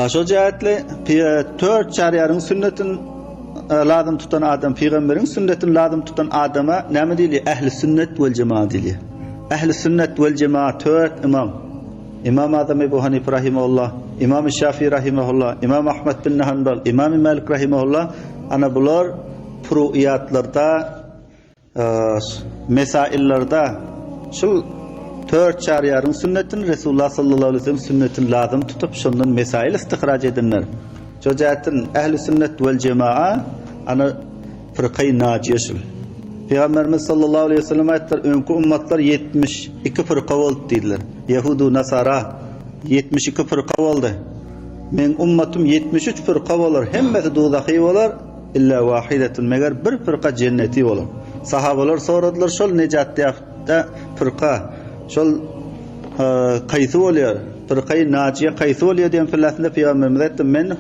Şu cihetle 4 şariatın sünnetin lazım tutan adam, peygamberin sünnetin lazım tutan adama ne dili? Ehli sünnet vel cemaat dili. Ehli sünnet vel cemaat 4 imam. İmam Azam Ebu Hanife rahimahullah, İmam Şafii rahimahullah, İmam Ahmed bin Hanbal, İmam Malik rahimahullah, ana bular furuiyatlarda, mesaillerde şu 4 şariatın sünnetin Resulullah sallallahu aleyhi ve sellem sünnetin lazım tutup şundan mesail istihraç edinler. Çocuğatın ehli sünnet vel cemaat ana fırkayı naciyeşil. Peygamberimiz sallallahu aleyhi ve sellem ayetler önkü ummatlar 72 fırka oldu dediler. Yahudu, Nasara 72 fırka oldu. Men ummatum 73 fırka olur. Hemmeti dozahi olur. İlla vahidetun megar bir fırka cenneti olur. Sahabalar soradılar şol necatda fırka şol kaysi oluyor. Fırkayı naciye kaysi oluyor diyen fillasında Peygamberimiz ayetler men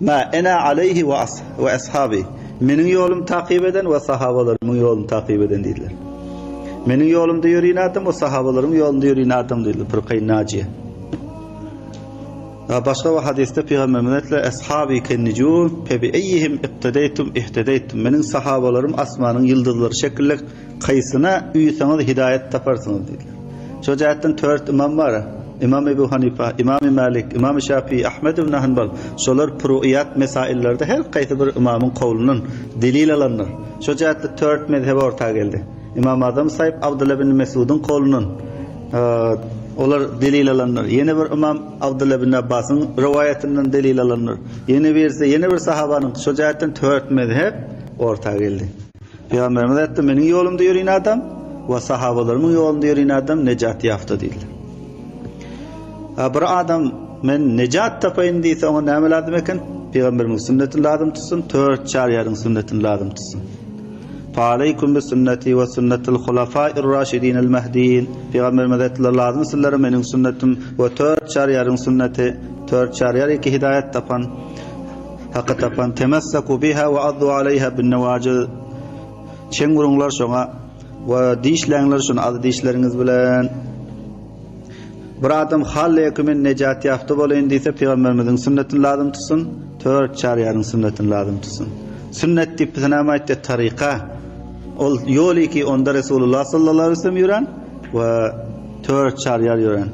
ma ena aleyhi ve ashabi. Mening yolum takip eden ve sahabalarımın yolunu takip eden dediler. Mening yolumda yürüyen adam ve sahabalarımın yolunda yürüyen adam dediler. Fırkayı naciye. Başka bir hadiste Peygamberimiz ayetler ashabi kennicum fe bi eyyihim iqtadaytum ihtadaytum. Mening sahabalarım asmanın yıldızları şekilde kaysına üyüseniz hidayet taparsınız dediler. Şu cihetten 4 imam var. İmam Ebu Hanife, İmam Malik, İmam Şafii, Ahmed ibn Hanbal. Şolar furuiyat mesaillerde her kaysi bir imamın kavlunun delil alanlar. Şu cihette 4 mezhebe ortaya geldi. İmam Azam sahip Abdullah bin Mesud'un kavlunun olar delil alanlar. Yeni bir imam Abdullah bin Abbas'ın rivayetinden delil alanlar. Yeni bir sahabanın. Şu cihetten 4 mezhep ortaya geldi. Peygamberimiz ayette mening yolumda yürüyen adam ve sahabalarımın yolunda yürüyen adam necat yaptı dediler. Bir adam men necat tapayın deyse ona ne lazım eken? Peygamberimiz sünnetini lazım tutsun, 4 şariatın sünnetini lazım tutsun. Fa'aleykum bi sünneti ve sünnetil hulafâir râşidînel mehdiyin. Peygamberimiz ayetler lazım sizlere mening sünnetim ve 4 şariatın sünneti, 4 şariat iki hidayet tapan, hakkı tapan, temessaku biha ve addu aleyha bin nevacil. Çen vurunlar şuna ve dişleriniz şuna, az dişleriniz bilen. Bir adam halle hükümün necati yaptı bolayın deyse Peygamberimizin sünnetini lazım tutsun, 4 şariatın sünnetini lazım tutsun. Sünnet deyip sanamayitte tarika, ol yol ki onda Resulullah sallallahu aleyhi ve sellem yören ve 4 şariat yören.